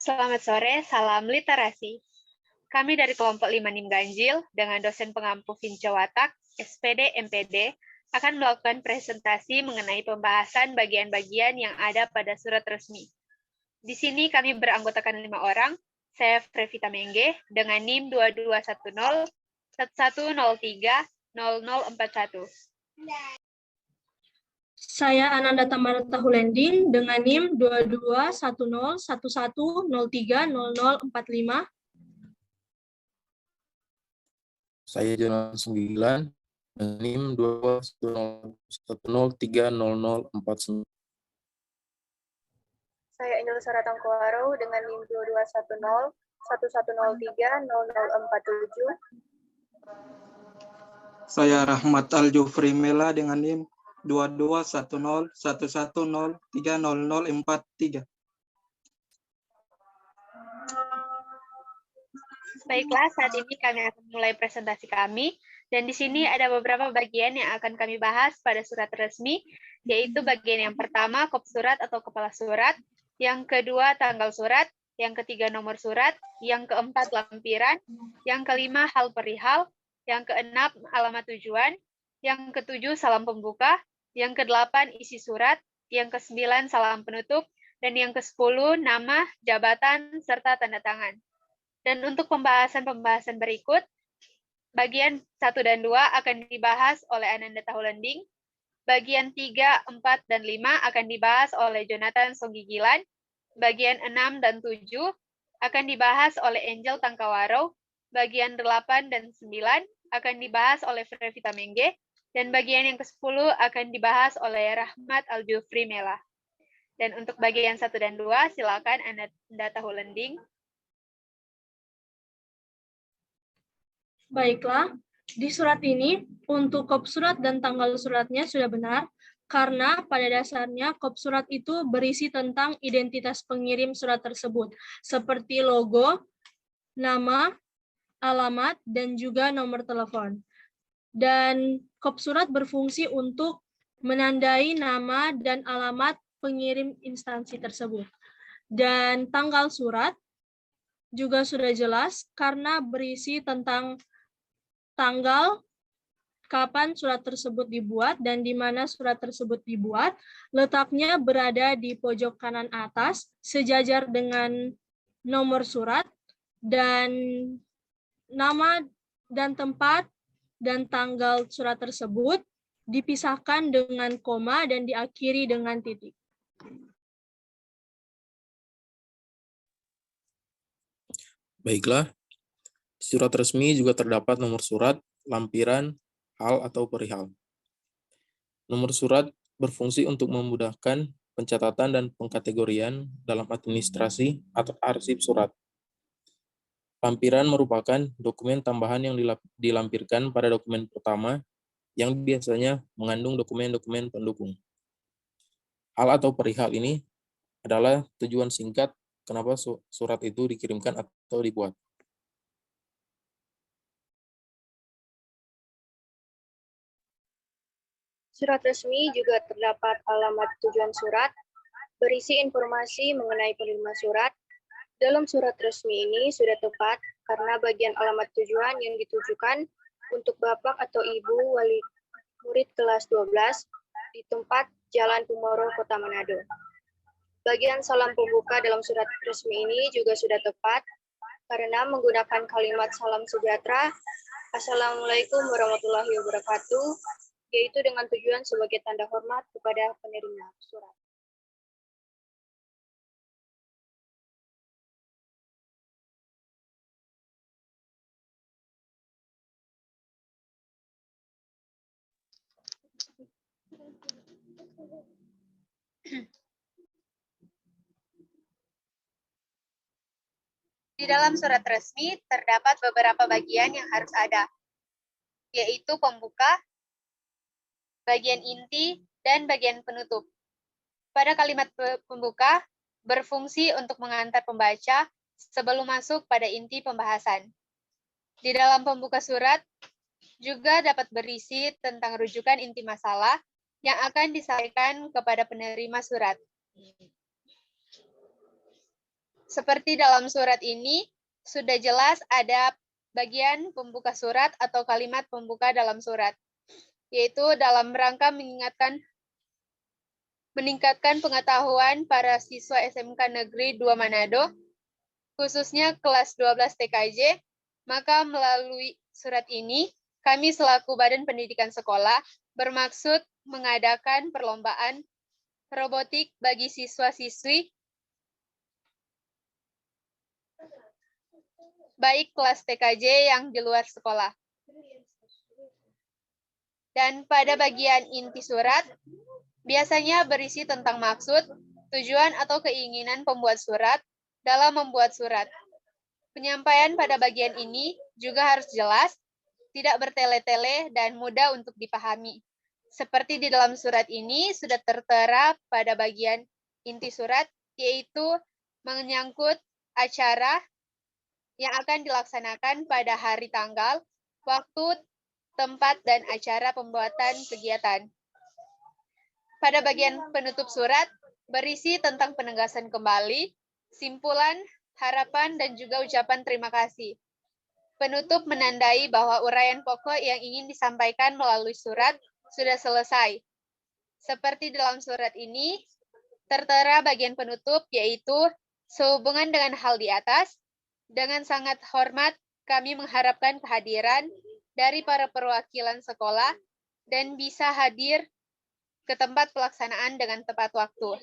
Selamat sore, salam literasi. Kami dari kelompok 5 NIM Ganjil dengan dosen pengampu Vince Watak, SPD, MPD, akan melakukan presentasi mengenai pembahasan bagian-bagian yang ada pada surat resmi. Di sini kami beranggotakan 5 orang, saya Frevita Mengge dengan NIM 2210 1103 0041. Saya Ananda Tamarata Hulending dengan NIM 221011030045. Saya Jonathan 9 dengan NIM 221010300049. Saya Indul Saratangkuaro dengan NIM 221011030047. Saya Rahmat Al-Jufri Mela dengan NIM 221011030043. Baiklah, saat ini kami akan mulai presentasi kami, dan di sini ada beberapa bagian yang akan kami bahas pada surat resmi, yaitu bagian yang pertama, kop surat atau kepala surat, yang kedua, tanggal surat, yang ketiga, nomor surat, yang keempat, lampiran, yang kelima, hal perihal, yang keenam, alamat tujuan, yang ketujuh, salam pembuka, yang kedelapan, isi surat, yang kesembilan, salam penutup, dan yang ke-10, nama, jabatan, serta tanda tangan. Dan untuk pembahasan-pembahasan berikut, bagian 1 dan 2 akan dibahas oleh Ananda Tahulending, bagian 3, 4, dan 5 akan dibahas oleh Jonathan Songgigilan, bagian 6 dan 7 akan dibahas oleh Angel Tangkawaro, bagian 8 dan 9 akan dibahas oleh Frevita Mengge, dan bagian yang ke-10 akan dibahas oleh Rahmat Al-Jufri Mela. Dan untuk bagian 1 dan 2, silakan Ananda Tahulending. Baiklah, di surat ini untuk kop surat dan tanggal suratnya sudah benar, karena pada dasarnya kop surat itu berisi tentang identitas pengirim surat tersebut, seperti logo, nama, alamat, dan juga nomor telepon. Dan kop surat berfungsi untuk menandai nama dan alamat pengirim instansi tersebut. Dan tanggal surat juga sudah jelas karena berisi tentang tanggal, kapan surat tersebut dibuat, dan di mana surat tersebut dibuat. Letaknya berada di pojok kanan atas, sejajar dengan nomor surat, dan nama dan tempat dan tanggal surat tersebut dipisahkan dengan koma dan diakhiri dengan titik. Baiklah, di surat resmi juga terdapat nomor surat, lampiran, hal atau perihal. Nomor surat berfungsi untuk memudahkan pencatatan dan pengkategorian dalam administrasi atau arsip surat. Lampiran merupakan dokumen tambahan yang dilampirkan pada dokumen pertama yang biasanya mengandung dokumen-dokumen pendukung. Hal atau perihal ini adalah tujuan singkat kenapa surat itu dikirimkan atau dibuat. Surat resmi juga terdapat alamat tujuan surat, berisi informasi mengenai penerima surat. Dalam surat resmi ini sudah tepat karena bagian alamat tujuan yang ditujukan untuk Bapak atau Ibu wali murid kelas 12 di tempat Jalan Pumoro, Kota Manado. Bagian salam pembuka dalam surat resmi ini juga sudah tepat karena menggunakan kalimat salam sejahtera, Assalamualaikum warahmatullahi wabarakatuh, yaitu dengan tujuan sebagai tanda hormat kepada penerima surat. Di dalam surat resmi terdapat beberapa bagian yang harus ada, yaitu pembuka, bagian inti, dan bagian penutup. Pada kalimat pembuka, berfungsi untuk mengantar pembaca sebelum masuk pada inti pembahasan. Di dalam pembuka surat, juga dapat berisi tentang rujukan inti masalah yang akan disampaikan kepada penerima surat. Seperti dalam surat ini, sudah jelas ada bagian pembuka surat atau kalimat pembuka dalam surat, yaitu dalam rangka meningkatkan pengetahuan para siswa SMK Negeri 2 Manado, khususnya kelas 12 TKJ, maka melalui surat ini, kami selaku Badan Pendidikan Sekolah bermaksud mengadakan perlombaan robotik bagi siswa-siswi baik kelas TKJ yang di luar sekolah. Dan pada bagian inti surat, biasanya berisi tentang maksud, tujuan atau keinginan pembuat surat dalam membuat surat. Penyampaian pada bagian ini juga harus jelas, tidak bertele-tele, dan mudah untuk dipahami. Seperti di dalam surat ini sudah tertera pada bagian inti surat, yaitu menyangkut acara yang akan dilaksanakan pada hari tanggal, waktu, tempat, dan acara pembuatan kegiatan. Pada bagian penutup surat, berisi tentang penegasan kembali, simpulan, harapan, dan juga ucapan terima kasih. Penutup menandai bahwa uraian pokok yang ingin disampaikan melalui surat sudah selesai. Seperti dalam surat ini, tertera bagian penutup, yaitu sehubungan dengan hal di atas, dengan sangat hormat, kami mengharapkan kehadiran dari para perwakilan sekolah dan bisa hadir ke tempat pelaksanaan dengan tepat waktu.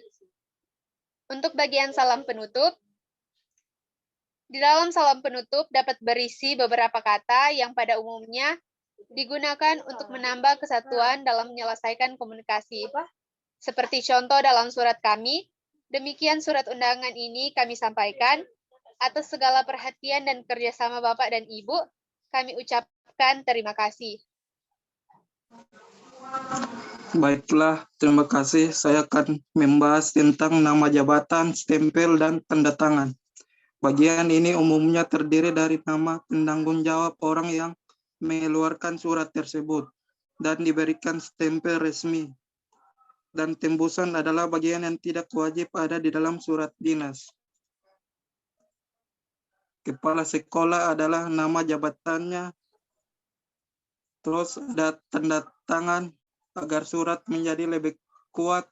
Untuk bagian salam penutup, di dalam salam penutup dapat berisi beberapa kata yang pada umumnya digunakan untuk menambah kesatuan dalam menyelesaikan komunikasi. Seperti contoh dalam surat kami, demikian surat undangan ini kami sampaikan. Atas segala perhatian dan kerjasama Bapak dan Ibu, kami ucapkan terima kasih. Baiklah, terima kasih. Saya akan membahas tentang nama jabatan, stempel, dan tanda tangan. Bagian ini umumnya terdiri dari nama penanggung jawab orang yang mengeluarkan surat tersebut dan diberikan stempel resmi. Dan tembusan adalah bagian yang tidak wajib ada di dalam surat dinas. Kepala sekolah adalah nama jabatannya. Terus ada tanda tangan agar surat menjadi lebih kuat.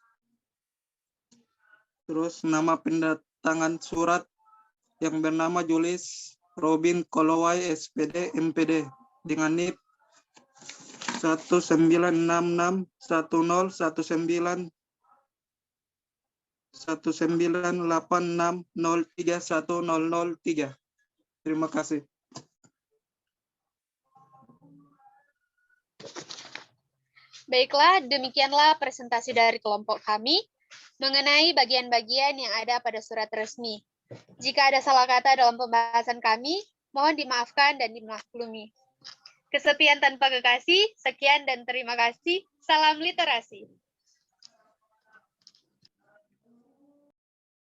Terus nama pendatangan surat yang bernama Julis Robin Kolowai SPD MPD dengan NIP 19661986031003. Terima kasih. Baiklah, demikianlah presentasi dari kelompok kami mengenai bagian-bagian yang ada pada surat resmi. Jika ada salah kata dalam pembahasan kami, mohon dimaafkan dan dimaklumi. Kesepian tanpa kekasih, sekian dan terima kasih. Salam literasi.